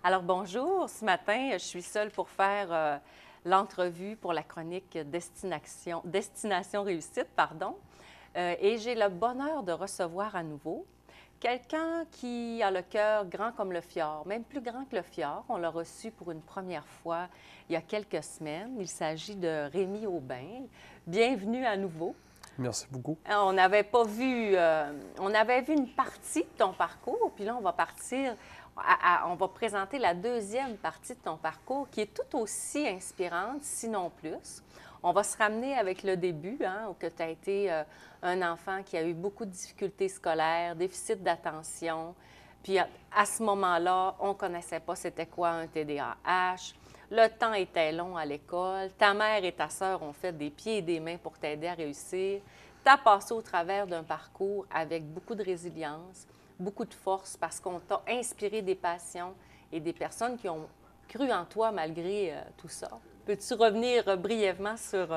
Alors bonjour, ce matin, je suis seule pour faire l'entrevue pour la chronique Destination Réussite, pardon. Et j'ai le bonheur de recevoir à nouveau quelqu'un qui a le cœur grand comme le fjord, même plus grand que le fjord. On l'a reçu pour une première fois il y a quelques semaines. Il s'agit de Rémi Aubin. Bienvenue à nouveau. Merci beaucoup. On n'avait pas vu, on avait vu une partie de ton parcours, puis là, on va partir, on va présenter la deuxième partie de ton parcours qui est tout aussi inspirante, sinon plus. On va se ramener avec le début, où que tu as été un enfant qui a eu beaucoup de difficultés scolaires, déficit d'attention. Puis à ce moment-là, on ne connaissait pas c'était quoi un TDAH. Le temps était long à l'école. Ta mère et ta sœur ont fait des pieds et des mains pour t'aider à réussir. Tu as passé au travers d'un parcours avec beaucoup de résilience, beaucoup de force parce qu'on t'a inspiré des passions et des personnes qui ont cru en toi malgré tout ça. Peux-tu revenir brièvement sur...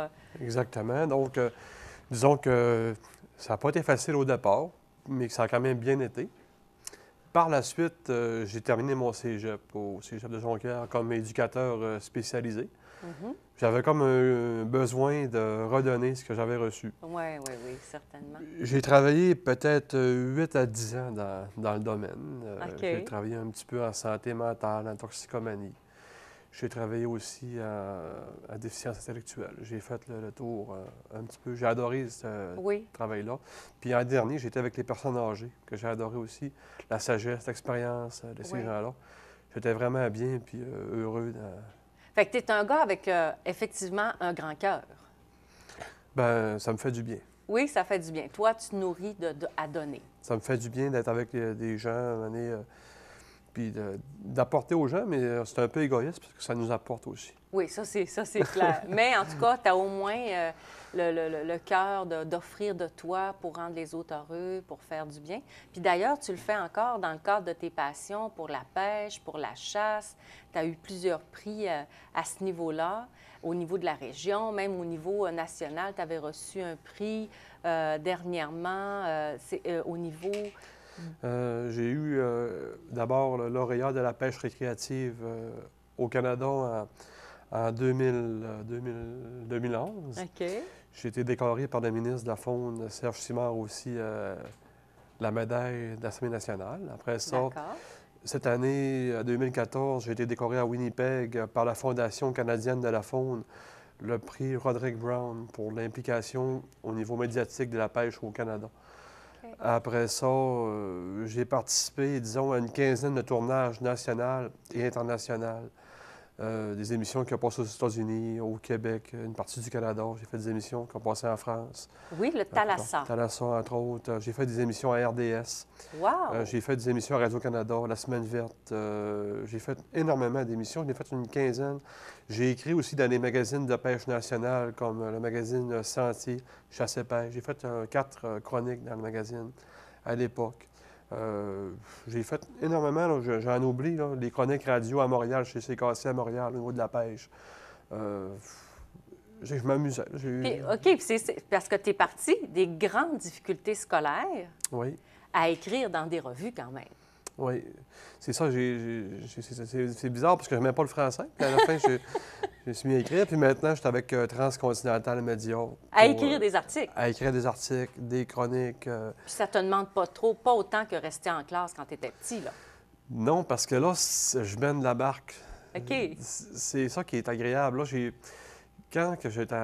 Exactement. Donc, disons que ça n'a pas été facile au départ, mais que ça a quand même bien été. Par la suite, j'ai terminé mon cégep au cégep de Jonquière comme éducateur spécialisé. J'avais comme un besoin de redonner ce que j'avais reçu. Oui, oui, oui, certainement. J'ai travaillé peut-être 8 à 10 ans dans le domaine. OK. J'ai travaillé un petit peu en santé mentale, en toxicomanie. J'ai travaillé aussi à déficience intellectuelle. J'ai fait le tour un petit peu. J'ai adoré ce Oui. travail-là. Puis en dernier, j'étais avec les personnes âgées, que j'ai adoré aussi. La sagesse, l'expérience de ces Oui. gens-là. J'étais vraiment bien puis heureux. Fait que tu es un gars avec effectivement un grand cœur. Ben, ça me fait du bien. Oui, ça fait du bien. Toi, tu te nourris à donner. Ça me fait du bien d'être avec des gens, à un moment donné, puis d'apporter aux gens, mais c'est un peu égoïste parce que ça nous apporte aussi. Oui, ça c'est clair. Mais en tout cas, tu as au moins le cœur d'offrir de toi pour rendre les autres heureux, pour faire du bien. Puis d'ailleurs, tu le fais encore dans le cadre de tes passions pour la pêche, pour la chasse. Tu as eu plusieurs prix à ce niveau-là, au niveau de la région, même au niveau national. Tu avais reçu un prix dernièrement au niveau... J'ai eu d'abord le lauréat de la pêche récréative au Canada en 2011. OK. J'ai été décoré par le ministre de la Faune, Serge Simard, aussi la médaille de l'Assemblée nationale. Après ça, D'accord. cette année, 2014, j'ai été décoré à Winnipeg par la Fondation canadienne de la faune, le prix Roderick Brown pour l'implication au niveau médiatique de la pêche au Canada. OK. Après ça, j'ai participé, disons, à une quinzaine de tournages nationaux et internationaux. Des émissions qui ont passé aux États-Unis, au Québec, une partie du Canada. J'ai fait des émissions qui ont passé en France. Oui, le thalassa. Thalassa, entre autres. J'ai fait des émissions à RDS. Wow! J'ai fait des émissions à Radio-Canada, La Semaine verte. J'ai fait énormément d'émissions. J'en ai fait une quinzaine. J'ai écrit aussi dans les magazines de pêche nationale, comme le magazine Sentier, Chasse et pêche. J'ai fait 4 chroniques dans le magazine à l'époque. J'ai fait énormément, là, j'en oublie, là, les chroniques radio à Montréal, chez CKC à Montréal, au niveau de la pêche. Je m'amusais. Puis, OK, puis c'est parce que tu es parti des grandes difficultés scolaires Oui, à écrire dans des revues quand même. oui. C'est ça, c'est bizarre parce que je n'aimais pas le français. Puis à la fin, je me suis mis à écrire. Puis maintenant, je suis avec Transcontinental Media. À écrire des articles. À écrire des articles, des chroniques. Puis ça te demande pas trop, pas autant que rester en classe quand tu étais petit, là. Non, parce que là, je mène la barque. OK. C'est ça qui est agréable. Là, quand que j'étais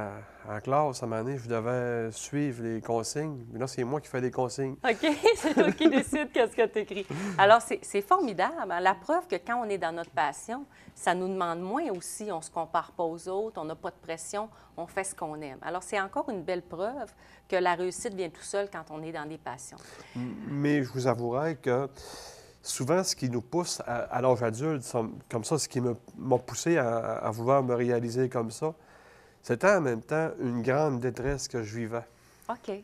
en classe, à un moment donné, je devais suivre les consignes. Mais là, c'est moi qui fais les consignes. OK, c'est toi qui décides qu'est-ce que tu écris. Alors, c'est formidable, hein? La preuve que quand on est dans notre passion, ça nous demande moins aussi. On ne se compare pas aux autres, on n'a pas de pression, on fait ce qu'on aime. Alors, c'est encore une belle preuve que la réussite vient tout seul quand on est dans des passions. Mais je vous avouerai que souvent, ce qui nous pousse à l'âge adulte, comme ça, ce qui m'a poussé à vouloir me réaliser comme ça, c'était en même temps une grande détresse que je vivais. OK,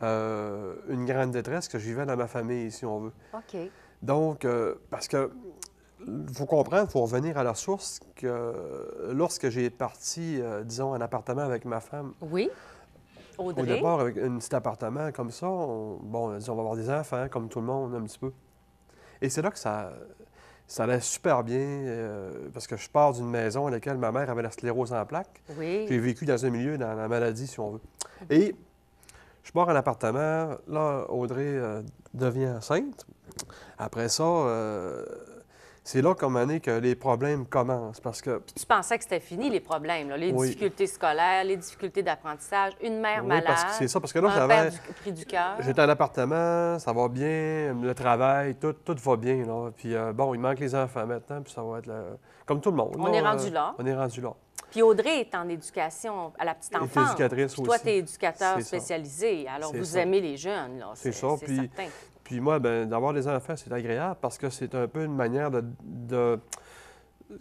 Une grande détresse que je vivais dans ma famille, si on veut. OK. Donc, parce que, il faut comprendre, il faut revenir à la source, que lorsque j'ai parti, disons, en appartement avec ma femme, Oui, au Audrey? départ, avec un petit appartement comme ça, on a dit, on va avoir des enfants, comme tout le monde, un petit peu. Et c'est là que Ça allait super bien parce que je pars d'une maison à laquelle ma mère avait la sclérose en plaques. Oui. J'ai vécu dans un milieu, dans la maladie, si on veut. Et je pars en appartement. Là, Audrey devient enceinte. Après ça, c'est là, comme année, que les problèmes commencent. Parce que, Puis tu pensais que c'était fini, les problèmes, là, les Oui. difficultés scolaires, les difficultés d'apprentissage, une mère oui, malade, parce que c'est ça. Parce que là, un père pris du cœur. j'étais en appartement, ça va bien, le travail, tout va bien. Là. Puis bon, il manque les enfants maintenant, puis ça va être comme tout le monde. On est rendu là. On est rendu là. Puis Audrey est en éducation à la petite Elle est enfance. éducatrice Puis toi, aussi. tu es éducateur C'est ça. spécialisé. Alors, C'est vous ça. aimez les jeunes, là. C'est ça. C'est Puis, certain. puis moi, ben, d'avoir des enfants, c'est agréable parce que c'est un peu une manière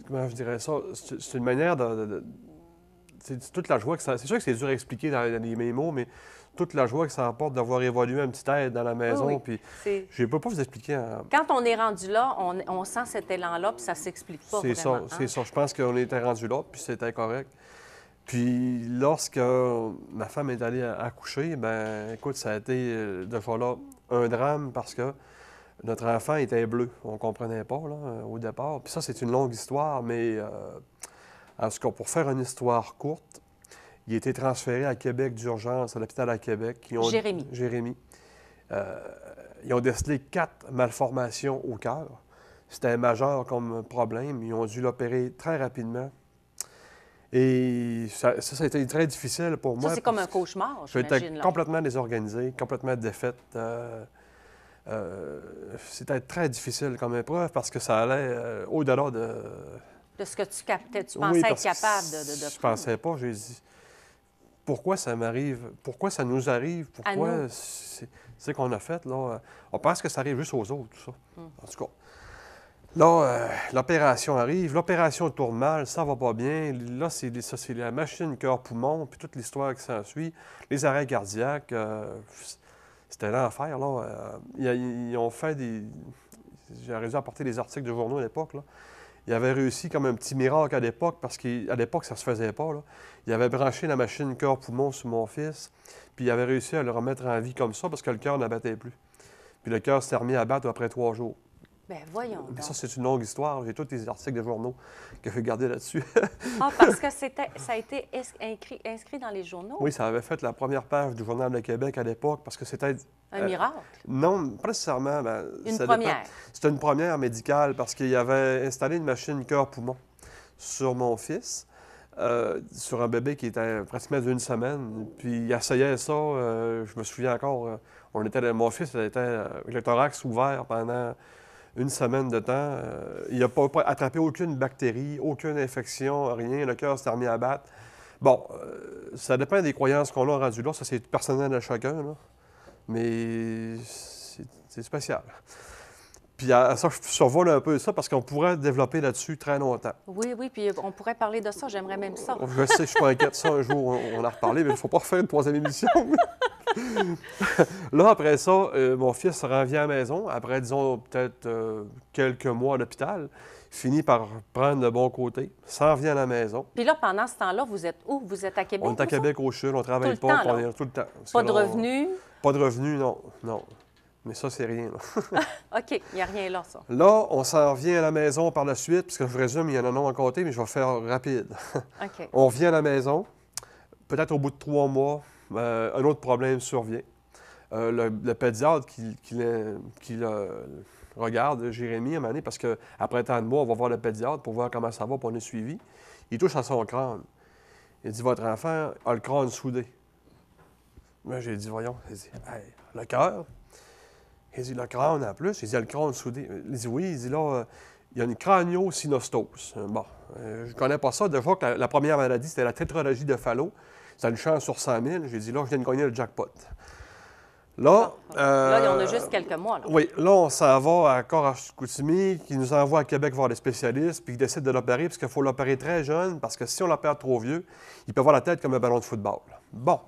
comment je dirais ça? C'est une manière c'est toute la joie que ça... C'est sûr que c'est dur à expliquer dans mes mots, mais toute la joie que ça apporte d'avoir évolué un petit aide dans la maison. Oui, Puis c'est... je ne peux pas vous expliquer. Quand on est rendu là, on sent cet élan-là, puis ça ne s'explique pas C'est vraiment. ça, c'est ça. Je pense qu'on était rendu là, puis c'était correct. Puis lorsque ma femme est allée accoucher, ben écoute, ça a été déjà là un drame parce que notre enfant était bleu. On ne comprenait pas là, au départ. Puis ça, c'est une longue histoire, mais en tout cas, pour faire une histoire courte, il a été transféré à Québec d'urgence, à l'hôpital à Québec. Jérémy. Jérémy. Ils ont décelé 4 malformations au cœur. C'était majeur comme problème. Ils ont dû l'opérer très rapidement. Et ça a été très difficile pour moi. Ça, c'est comme un cauchemar, j'imagine. J'étais complètement désorganisé, complètement défaite. C'était très difficile comme épreuve parce que ça allait au-delà De ce que tu captais, tu Oui, pensais être parce que capable de Je pensais pas. J'ai dit, pourquoi ça m'arrive? Pourquoi ça nous arrive? À Pourquoi nous. c'est qu'on a fait, là? On pense que ça arrive juste aux autres, tout ça. En tout cas. Là, l'opération arrive. L'opération tourne mal, ça va pas bien. Là, c'est la machine cœur-poumon, puis toute l'histoire qui s'ensuit. Les arrêts cardiaques, c'était l'enfer, là. Ils ont fait des... J'ai réussi à apporter des articles de journaux à l'époque, là. Ils avaient réussi comme un petit miracle à l'époque, parce qu'à l'époque, ça se faisait pas, là. Ils avaient branché la machine cœur-poumon sur mon fils, puis ils avaient réussi à le remettre en vie comme ça, parce que le cœur n'abattait plus. Puis le cœur s'est remis à battre après 3 jours. Bien, voyons Mais donc. ça, c'est une longue histoire. J'ai tous les articles de journaux que j'ai gardés là-dessus. Ah, parce que ça a été inscrit dans les journaux? Oui, ça avait fait la première page du Journal de Québec à l'époque parce que c'était... Un miracle? Non, pas nécessairement. Ben, Une ça dépend. première? C'était une première médicale parce qu'il avait installé une machine cœur-poumon sur mon fils, sur un bébé qui était pratiquement d'une semaine. Puis il essayait ça, je me souviens encore, mon fils était avec le thorax ouvert pendant une semaine de temps. Il n'a pas attrapé aucune bactérie, aucune infection, rien. Le cœur s'est remis à battre. Bon, ça dépend des croyances qu'on a rendues là. Ça, c'est personnel à chacun, là. Mais c'est spécial. Puis ça, je survole un peu ça parce qu'on pourrait développer là-dessus très longtemps. Oui, oui, puis on pourrait parler de ça. J'aimerais même ça. Je sais, je suis pas inquiète. Ça, un jour, on en a reparlé, mais il ne faut pas refaire une 3e émission. Là, après ça, mon fils revient à la maison, après, disons, peut-être quelques mois à l'hôpital, finit par prendre le bon côté, s'en revient à la maison. Puis là, pendant ce temps-là, vous êtes où? Vous êtes à Québec? On est à Québec au CHUL, on travaille Tout le pas, temps, on là? est tout le temps. Parce Pas que de là, revenus? Pas de revenus, non, non. Mais ça, c'est rien, là. OK, il n'y a rien là, ça. Là, on s'en revient à la maison par la suite, puisque je résume, il y en a non à compter, mais je vais faire rapide. OK. On revient à la maison, peut-être au bout de 3 mois, un autre problème survient. Le pédiatre qui le regarde, Jérémy, à un moment donné, parce qu'après tant de mois, on va voir le pédiatre pour voir comment ça va, pour on est suivi. Il touche à son crâne. Il dit, votre enfant a le crâne soudé. Moi, j'ai dit, voyons. Il dit, hey, le cœur. Il dit, le crâne en plus. Il dit, le crâne soudé. Il dit, oui. Il dit, là, il y a une crânio-synostose. Bon, je ne connais pas ça. Déjà que la première maladie, c'était la tétralogie de Fallot. C'était une chance sur 100 000. J'ai dit, là, je viens de gagner le jackpot. Là, là, on a juste quelques mois. Là. Oui, là, on s'en va à Corach-Chicoutimi, qui nous envoie à Québec voir des spécialistes, puis qui décide de l'opérer, parce qu'il faut l'opérer très jeune, parce que si on l'opère trop vieux, il peut avoir la tête comme un ballon de football. Bon.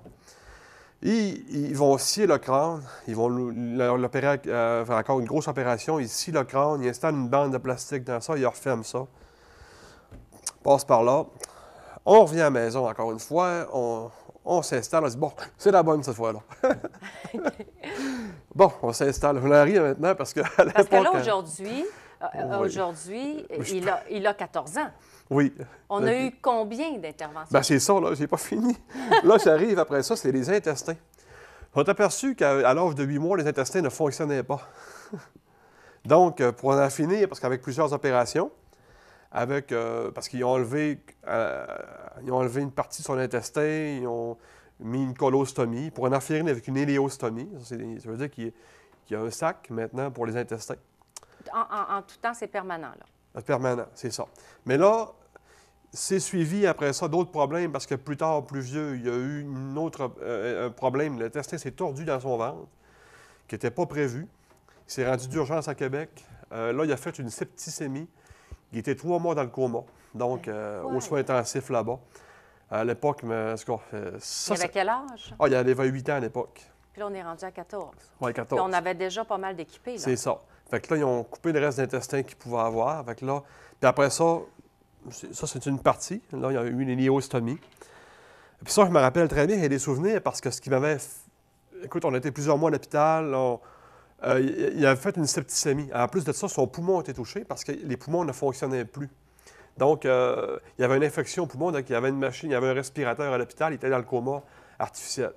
Ils vont scier le crâne, ils vont l'opérer, faire encore une grosse opération, ils scient le crâne, ils installent une bande de plastique dans ça, ils referment ça. Passe par là. On revient à la maison encore une fois, on s'installe, on se dit, bon, c'est la bonne cette fois-là. Bon, on s'installe. Je la ris maintenant parce que à Parce que là, l'époque, aujourd'hui, Oui. Aujourd'hui, il a 14 ans. Oui. On a eu combien d'interventions? Bien, c'est ça, là, j'ai pas fini. Là, j'arrive après ça, c'est les intestins. On s'est aperçu qu'à l'âge de 8 mois, les intestins ne fonctionnaient pas. Donc, pour en finir, parce qu'avec plusieurs opérations, parce qu'ils ont enlevé une partie de son intestin, ils ont mis une colostomie, pour en finir avec une héliostomie. Ça veut dire qu'il y a un sac maintenant pour les intestins. En tout temps, c'est permanent, là. Permanent, c'est ça. Mais là, c'est suivi après ça d'autres problèmes parce que plus tard, plus vieux, il y a eu un problème. L'intestin s'est tordu dans son ventre, qui n'était pas prévu. Il s'est rendu d'urgence à Québec. Là, il a fait une septicémie. Il était 3 mois dans le coma, donc aux soins intensifs là-bas. À l'époque, mais il avait quel âge? Ah, il avait 8 ans à l'époque. Puis là, on est rendu à 14. Oui, 14. Puis on avait déjà pas mal d'équipés, là. C'est ça. Fait que là, ils ont coupé le reste d'intestin qu'ils pouvaient avoir. Fait que là, puis après ça, c'est une partie. Là, il y a eu une héliostomie. Puis ça, je me rappelle très bien, il y a des souvenirs parce que ce qui m'avait... Écoute, on a été plusieurs mois à l'hôpital. Il avait fait une septicémie. En plus de ça, son poumon a été touché parce que les poumons ne fonctionnaient plus. Donc, il y avait une infection au poumon, donc il y avait une machine, il y avait un respirateur à l'hôpital, il était dans le coma artificiel.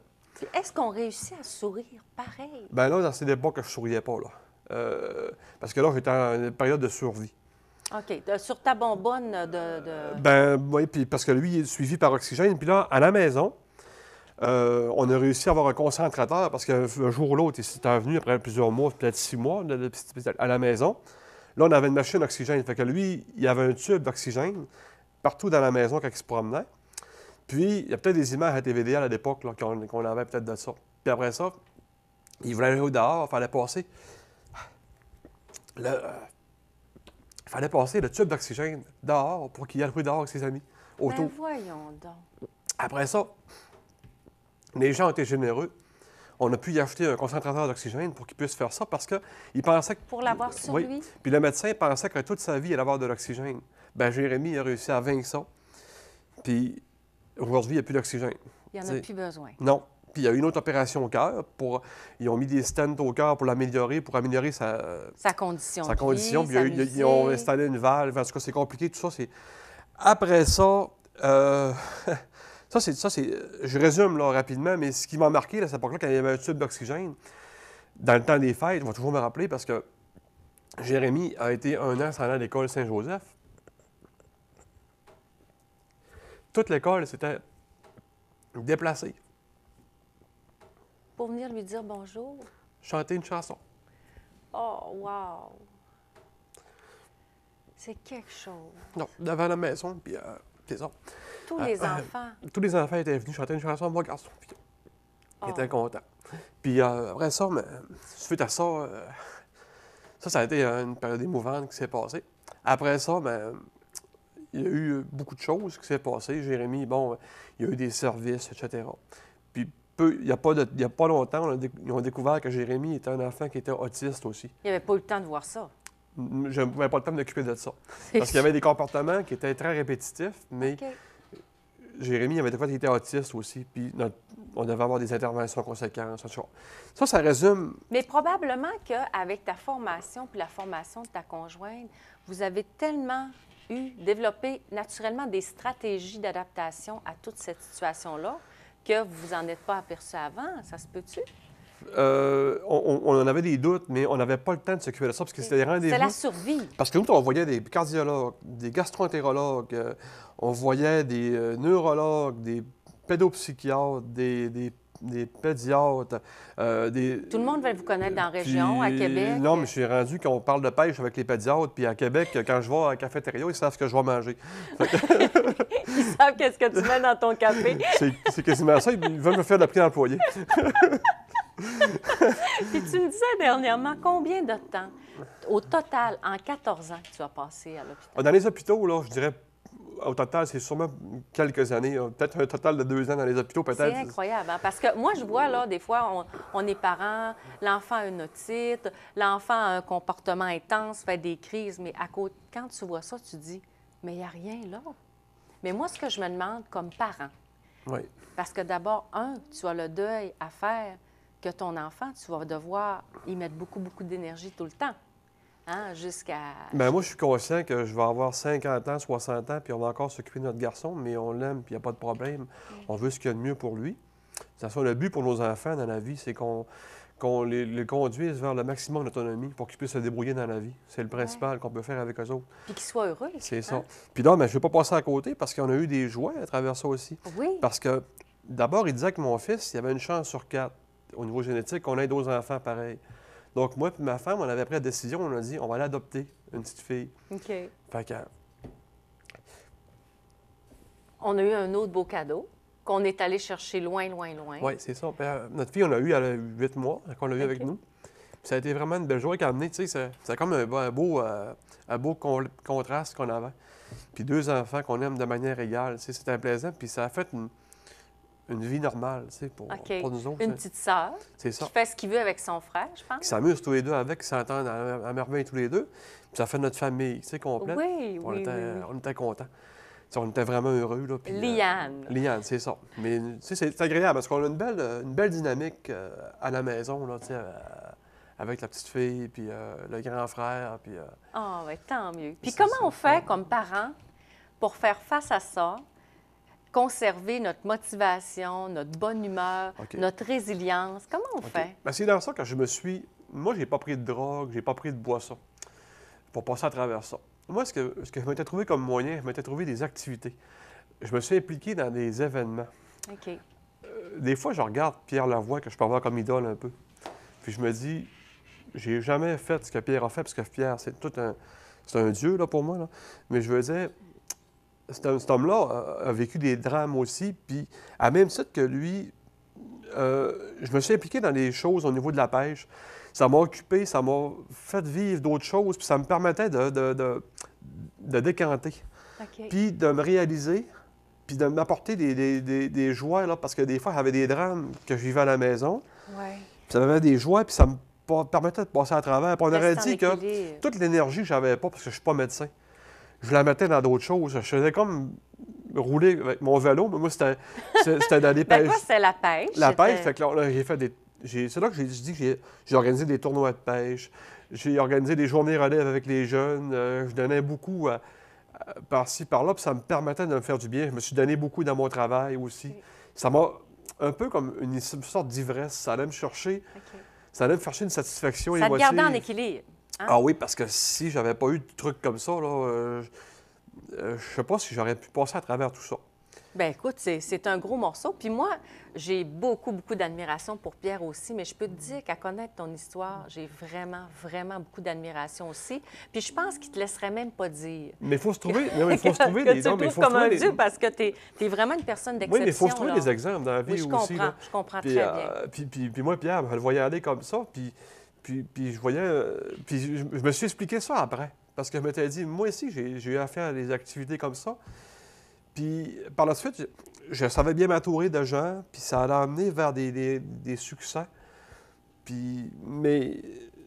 Est-ce qu'on réussit à sourire pareil? Bien là, dans ces époques, je ne souriais pas, là. Parce que là, j'étais en une période de survie. OK. Sur ta bonbonne Ben oui, puis parce que lui, il est suivi par oxygène. Puis là, à la maison, on a réussi à avoir un concentrateur parce qu'un jour ou l'autre, il s'était venu après plusieurs mois, peut-être 6 mois, à la maison. Là, on avait une machine d'oxygène. Fait que lui, il avait un tube d'oxygène partout dans la maison quand il se promenait. Puis, il y a peut-être des images à TVDL à l'époque là, qu'on avait peut-être de ça. Puis après ça, il voulait aller au dehors, il fallait passer. Il fallait passer le tube d'oxygène dehors pour qu'il aille jouer dehors avec ses amis. Ben voyons donc. Après ça, les gens étaient généreux. On a pu y acheter un concentrateur d'oxygène pour qu'il puisse faire ça parce qu'il pensait que... Pour l'avoir sur lui? Puis le médecin pensait que toute sa vie, il allait avoir de l'oxygène. Bien, Jérémy a réussi à vaincre ça. Puis aujourd'hui, il n'y a plus d'oxygène. Il n'y en a plus besoin. Non. Puis il y a eu une autre opération au cœur. Ils ont mis des stents au cœur pour l'améliorer, sa condition sa condition. Puis sa ils ont installé une valve. En tout cas, c'est compliqué, tout ça. Après ça... je résume là, rapidement, mais ce qui m'a marqué à cette époque-là, quand il y avait un tube d'oxygène, dans le temps des fêtes, je vais toujours me rappeler parce que Jérémy a été 1 an sans aller à l'école Saint-Joseph. Toute l'école s'était déplacée. Pour venir lui dire bonjour? Chanter une chanson. Oh, wow! C'est quelque chose. Non, devant la maison, puis c'est ça. Tous les enfants. Tous les enfants étaient venus chanter une chanson, moi, garçon. Ils étaient contents. Puis après ça, suite à ça, ça a été une période émouvante qui s'est passée. Après ça, il y a eu beaucoup de choses qui s'est passées. Jérémy, bon, il y a eu des services, etc. Puis il n'y a pas longtemps, ils ont découvert que Jérémy était un enfant qui était autiste aussi. Il n'avait pas eu le temps de voir ça. Je n'avais pas le temps de m'occuper de ça. Parce qu'il y avait des comportements qui étaient très répétitifs, mais Jérémy avait des fois qui était autiste aussi, puis on devait avoir des interventions conséquentes. Ça résume... Mais probablement qu'avec ta formation puis la formation de ta conjointe, vous avez tellement développé naturellement des stratégies d'adaptation à toute cette situation-là que vous vous en êtes pas aperçu avant. Ça se peut-tu? On en avait des doutes, mais on n'avait pas le temps de s'occuper de ça parce que c'était des rendez-vous. C'est la survie. Parce que nous, on voyait des cardiologues, des gastroentérologues, on voyait des neurologues, des pédopsychiatres, des pédiatres. Tout le monde va vous connaître dans la région, à Québec. Non, mais je suis rendu qu'on parle de pêche avec les pédiatres, puis à Québec, quand je vais à la cafétéria, ils savent ce que je vais manger. Ils savent qu'est-ce que tu mets dans ton café. C'est quasiment ça, ils veulent me faire de la prix d'employé. Puis tu me disais dernièrement, combien de temps, au total, en 14 ans, que tu as passé à l'hôpital? Dans les hôpitaux, là, je dirais, au total, c'est sûrement quelques années. Peut-être un total de 2 ans dans les hôpitaux, peut-être. C'est incroyable, hein? Parce que moi, je vois, là, des fois, on est parents, l'enfant a une otite, l'enfant a un comportement intense, fait des crises, mais quand tu vois ça, tu dis, mais il n'y a rien là. Mais moi, ce que je me demande comme parent, parce que d'abord, tu as le deuil à faire que ton enfant, tu vas devoir y mettre beaucoup, beaucoup d'énergie tout le temps. hein, jusqu'à... Ben moi, je suis conscient que je vais avoir 50 ans, 60 ans, puis on va encore s'occuper de notre garçon, mais on l'aime, puis il n'y a pas de problème. On veut ce qu'il y a de mieux pour lui. De toute façon, le but pour nos enfants dans la vie, c'est qu'on les conduise vers le maximum d'autonomie pour qu'ils puissent se débrouiller dans la vie. C'est le principal qu'on peut faire avec eux autres. Puis qu'ils soient heureux. C'est ça. Hein? Puis là, ben, je ne vais pas passer à côté parce qu'on a eu des joies à travers ça aussi. Oui. Parce que, d'abord, il disait que mon fils, il y avait une chance sur 4 au niveau génétique qu'on ait 2 enfants pareils. Donc, moi et ma femme, on avait pris la décision, on a dit, on va l'adopter, une petite fille. OK. Fait que, On a eu un autre beau cadeau qu'on est allé chercher loin, loin, loin. oui, c'est ça. Puis, notre fille, on l'a eu, elle a 8 mois, qu'on l'a eu avec nous. Puis ça a été vraiment une belle joie qu'elle a amenée. Tu sais, c'est comme un beau contraste qu'on avait. Puis 2 enfants qu'on aime de manière égale. Tu sais, c'était plaisant. Puis ça a fait une vie normale, tu sais, pour nous autres. Une petite sœur C'est ça. qui fait ce qu'il veut avec son frère, je pense. Qui s'amusent tous les deux avec, qui s'entendent à merveille tous les deux. Puis ça fait notre famille, tu sais, complète. Oui, Puis oui, oui. on était contents. Tu sais, on était vraiment heureux, là. Puis, Liane. Liane, c'est ça. Mais, tu sais, c'est agréable parce qu'on a une belle dynamique à la maison, là, tu sais, avec la petite fille, puis le grand frère, puis... Ah, oui, tant mieux. Puis C'est comment ça. on fait comme parents pour faire face à ça, conserver notre motivation, notre bonne humeur, OK. notre résilience? Comment on OK. fait? Ben, c'est dans ça que je me suis... Moi, j'ai pas pris de drogue, j'ai pas pris de boisson pour passer à travers ça. Moi, ce que je m'étais trouvé comme moyen, je m'étais trouvé des activités. Je me suis impliqué dans des événements. OK. Des fois, je regarde Pierre Lavoie, que je peux avoir comme idole un peu. Puis je me dis, j'ai jamais fait ce que Pierre a fait, parce que Pierre, c'est un dieu là, pour moi. Là. Mais je veux dire, cet homme-là a vécu des drames aussi. Puis, à même titre que lui, je me suis impliqué dans des choses au niveau de la pêche. Ça m'a occupé, ça m'a fait vivre d'autres choses, puis ça me permettait de décanter. OK. Puis de me réaliser, puis de m'apporter des joies, là, parce que des fois, j'avais des drames que je vivais à la maison, Oui. puis ça m'avait des joies, puis ça me permettait de passer à travers. Puis on aurait dit que toute l'énergie que j'avais pas, parce que je suis pas médecin, je la mettais dans d'autres choses. Je faisais comme rouler avec mon vélo, mais moi, c'était d'aller Ben pêcher. quoi, c'est la pêche? La C'était- pêche, fait que là, j'ai fait des... C'est là que j'ai dit que j'ai organisé des tournois de pêche, j'ai organisé des journées relève avec les jeunes, je donnais beaucoup par-ci, par-là, puis ça me permettait de me faire du bien. Je me suis donné beaucoup dans mon travail aussi. OK. Ça m'a un peu comme une sorte d'ivresse. Ça allait me chercher, OK. ça allait me chercher une satisfaction Ça te émotive. gardait en équilibre. Hein? Ah oui, parce que si j'avais pas eu de trucs comme ça, là, je sais pas si j'aurais pu passer à travers tout ça. Bien, écoute, c'est un gros morceau. Puis moi, j'ai beaucoup, beaucoup d'admiration pour Pierre aussi, mais je peux te dire qu'à connaître ton histoire, j'ai vraiment, vraiment beaucoup d'admiration aussi. Puis je pense qu'il te laisserait même pas dire. Mais il faut se trouver, non, mais il faut se trouver que des... tu non, le mais il trouves faut comme se un trouver des- dieu parce que tu es vraiment une personne Oui, d'exception. mais il faut se trouver là. des exemples dans la vie Oui, je aussi. comprends. Là. Je comprends Puis, très bien. puis moi, Pierre, je le voyais aller comme ça, puis je voyais... puis je me suis expliqué ça après, parce que je m'étais dit, moi aussi, j'ai eu à faire des activités comme ça. Puis par la suite, je savais bien m'entourer de gens, puis ça allait amener vers des succès. Puis, mais,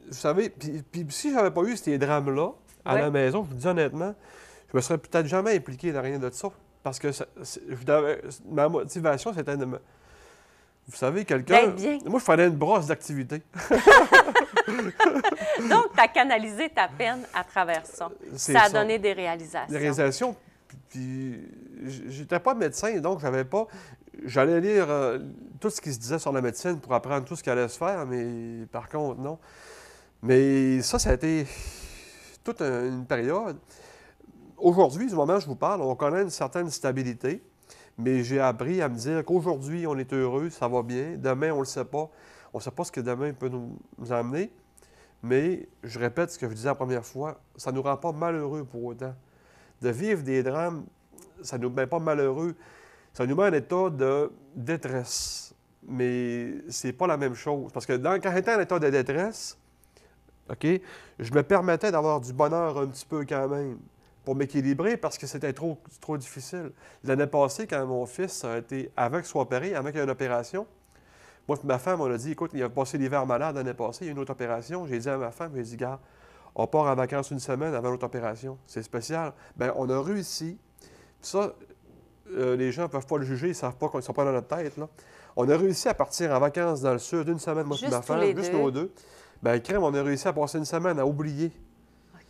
vous savez, puis si j'avais pas eu ces drames-là à Ouais. la maison, je vous dis honnêtement, je me serais peut-être jamais impliqué dans rien de ça. Parce que ma motivation, c'était de me... Vous savez, quelqu'un... D'être bien. Moi, je faisais une brosse d'activité. Donc, tu as canalisé ta peine à travers ça. C'est Ça a ça. donné des réalisations. Des réalisations. Puis j'étais pas médecin, donc j'avais pas... J'allais lire tout ce qui se disait sur la médecine pour apprendre tout ce qui allait se faire, mais par contre, non. Mais ça a été toute une période. Aujourd'hui, du moment où je vous parle, on connaît une certaine stabilité, mais j'ai appris à me dire qu'aujourd'hui, on est heureux, ça va bien. Demain, on ne le sait pas. On ne sait pas ce que demain peut nous amener. Mais je répète ce que je disais la première fois, ça ne nous rend pas malheureux pour autant. De vivre des drames, ça ne nous met pas malheureux. Ça nous met en état de détresse. Mais c'est pas la même chose. Parce que quand j'étais en état de détresse, OK, je me permettais d'avoir du bonheur un petit peu quand même pour m'équilibrer parce que c'était trop difficile. L'année passée, quand mon fils a été, avant qu'il soit opéré, avant qu'il y ait une opération, moi et ma femme, on a dit, écoute, il a passé l'hiver malade l'année passée, il y a une autre opération. J'ai dit à ma femme, j'ai dit, gars, on part en vacances une semaine avant l'autre opération. C'est spécial. Bien, on a réussi. Ça, les gens ne peuvent pas le juger, ils ne savent pas qu'ils ne sont pas dans notre tête. Là. On a réussi à partir en vacances dans le sud une semaine, moi et Juste ma tous femme, les juste deux. nos deux. Bien, crème, on a réussi à passer une semaine à oublier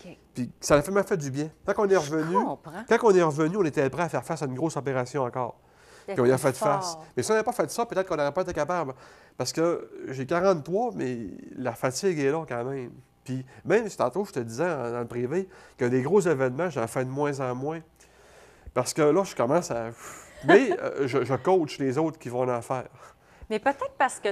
OK. Puis ça m'a fait du bien. Je comprends. Quand on est revenu, on était prêt à faire face à une grosse opération encore. Puis on y a fait face. Mais si on n'avait pas fait ça, peut-être qu'on n'aurait pas été capable. Parce que j'ai 43, mais la fatigue est là quand même. Puis même si tantôt, je te disais dans le privé que des gros événements, j'en fais de moins en moins. Parce que là, je commence à... Mais je coach les autres qui vont en faire. Mais peut-être parce que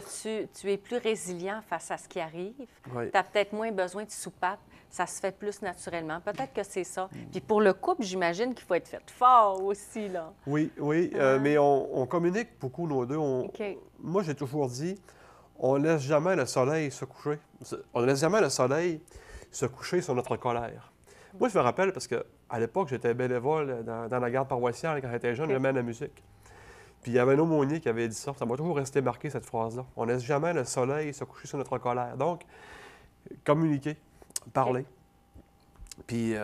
tu es plus résilient face à ce qui arrive. Oui. Tu as peut-être moins besoin de soupape. Ça se fait plus naturellement. Peut-être que c'est ça. Puis pour le couple, j'imagine qu'il faut être fait fort aussi, là. Oui, oui. Mais on communique beaucoup, nos deux. OK. Moi, j'ai toujours dit, on ne laisse jamais le soleil se coucher. On ne laisse jamais le soleil se coucher sur notre colère. Moi, je me rappelle parce qu'à l'époque, j'étais bénévole dans la garde paroissiale quand j'étais jeune, j'aimais la musique. Puis il y avait un aumônier qui avait dit ça. Ça m'a toujours resté marqué, cette phrase-là. On ne laisse jamais le soleil se coucher sur notre colère. Donc, communiquer, parler. Puis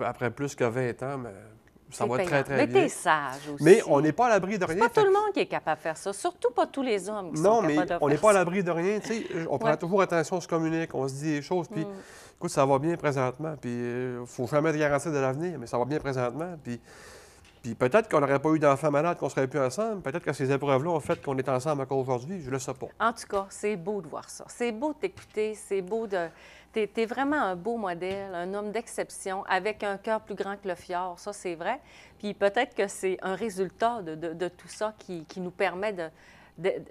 après plus que 20 ans, mais ça va très, très Mais bien. t'es sage aussi. Mais on n'est pas à l'abri de C'est rien. pas tout le monde qui est capable de faire ça. Surtout pas tous les hommes qui Non, sont mais capables de faire ça. on n'est pas à l'abri de rien. Tu sais, on prend Ouais. toujours attention, on se communique, on se dit des choses. Puis, écoute, ça va bien présentement. Puis, il ne faut jamais te garantir de l'avenir, mais ça va bien présentement. Puis peut-être qu'on n'aurait pas eu d'enfants malades, qu'on ne serait plus ensemble. Peut-être que ces épreuves-là ont fait qu'on est ensemble encore aujourd'hui. Je ne le sais pas. En tout cas, c'est beau de voir ça. C'est beau de t'écouter. C'est beau de... T'es vraiment un beau modèle, un homme d'exception, avec un cœur plus grand que le fjord. Ça, c'est vrai. Puis peut-être que c'est un résultat de tout ça qui nous permet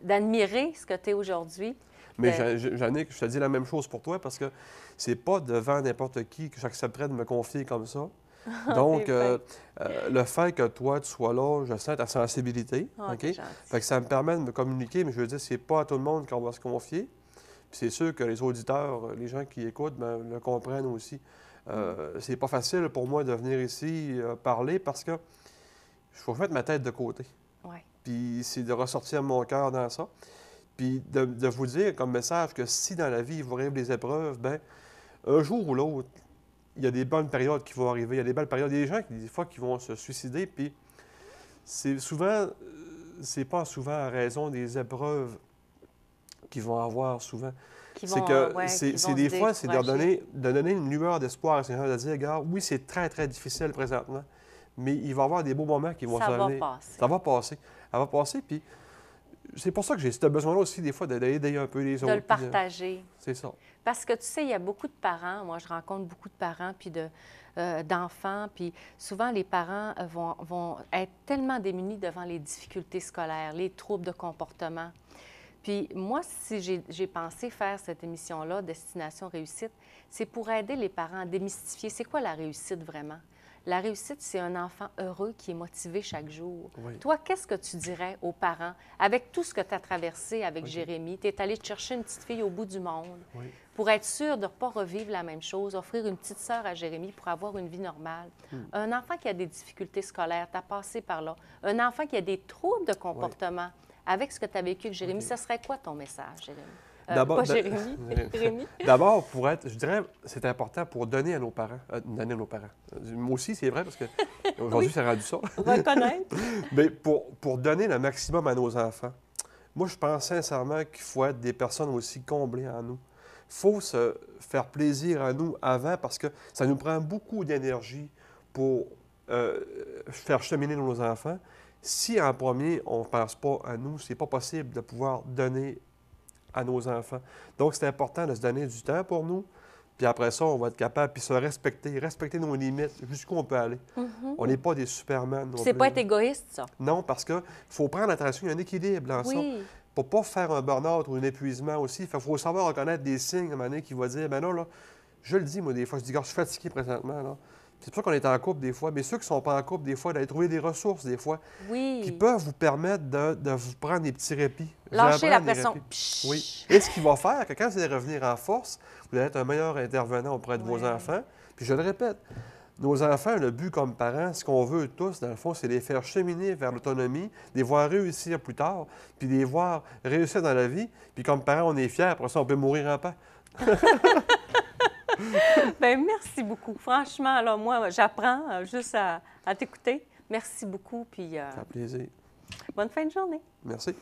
d'admirer ce que tu es aujourd'hui. Mais Jannick, je te dis la même chose pour toi parce que c'est pas devant n'importe qui que j'accepterais de me confier comme ça. Donc, le fait que toi, tu sois là, je sens ta sensibilité. Ah, OK? c'est gentil. Fait que ça me permet de me communiquer, mais je veux dire, c'est pas à tout le monde qu'on va se confier. Puis c'est sûr que les auditeurs, les gens qui écoutent, ben, le comprennent aussi. C'est pas facile pour moi de venir ici parler parce que je faut mettre ma tête de côté. Ouais. Puis c'est de ressortir mon cœur dans ça. Puis de vous dire comme message que si dans la vie, il vous arrive des épreuves, ben un jour ou l'autre, il y a des bonnes périodes qui vont arriver. Il y a des belles périodes. Il y a des gens qui, des fois, qui vont se suicider. Puis c'est souvent, c'est pas souvent à raison des épreuves qu'ils vont avoir souvent. C'est des fois, c'est de donner une lueur d'espoir à ces gens, de dire, regarde, oui, c'est très, très difficile présentement, mais il va y avoir des beaux moments qui vont s'en venir. Ça va passer. Ça va passer, puis c'est pour ça que j'ai ce besoin-là aussi, des fois, d'aider un peu les autres. De le partager. C'est ça. Parce que, tu sais, il y a beaucoup de parents, moi, je rencontre beaucoup de parents, puis d'enfants, puis souvent, les parents vont être tellement démunis devant les difficultés scolaires, les troubles de comportement. Puis moi, si j'ai pensé faire cette émission-là, Destination Réussite, c'est pour aider les parents à démystifier c'est quoi la réussite vraiment. La réussite, c'est un enfant heureux qui est motivé chaque jour. Oui. Toi, qu'est-ce que tu dirais aux parents, avec tout ce que tu as traversé avec Jérémy? Tu es allé te chercher une petite fille au bout du monde pour être sûr de ne pas revivre la même chose, offrir une petite sœur à Jérémy pour avoir une vie normale. Un enfant qui a des difficultés scolaires, tu as passé par là. Un enfant qui a des troubles de comportement. Avec ce que tu as vécu avec Jérémy, ce serait quoi ton message, Jérémy? Pas Jérémy, Rémi. D'abord, je dirais, c'est important pour donner à nos parents. Donner à nos parents. Moi aussi, c'est vrai, parce qu'aujourd'hui, c'est rendu ça. Reconnaître. Mais pour donner le maximum à nos enfants, moi, je pense sincèrement qu'il faut être des personnes aussi comblées en nous. Il faut se faire plaisir à nous avant, parce que ça nous prend beaucoup d'énergie pour faire cheminer nos enfants. Si en premier, on ne pense pas à nous, c'est pas possible de pouvoir donner à nos enfants. Donc, c'est important de se donner du temps pour nous, puis après ça, on va être capable, puis se respecter nos limites, jusqu'où on peut aller. On n'est pas des supermen non plus. C'est pas être égoïste, ça. Non, parce qu'il faut prendre attention, il y a un équilibre dans ça. Pour ne pas faire un burn-out ou un épuisement aussi, il faut savoir reconnaître des signes à un moment donné qui vont dire, ben non, là, je le dis, moi, des fois, je dis, je suis fatigué présentement, là. C'est pour ça qu'on est en couple des fois, mais ceux qui ne sont pas en couple des fois, d'aller trouver des ressources des fois qui peuvent vous permettre de vous prendre des petits répits. Lâcher la pression. Oui. Et ce qui va faire que quand vous allez revenir en force, vous allez être un meilleur intervenant auprès de vos enfants. Puis je le répète, nos enfants, le but comme parents, ce qu'on veut tous, dans le fond, c'est les faire cheminer vers l'autonomie, les voir réussir plus tard, puis les voir réussir dans la vie. Puis comme parents, on est fiers, après ça, on peut mourir en paix. Bien, merci beaucoup. Franchement, alors moi, j'apprends juste à t'écouter. Merci beaucoup. Puis, Ça fait plaisir. bonne fin de journée. Merci.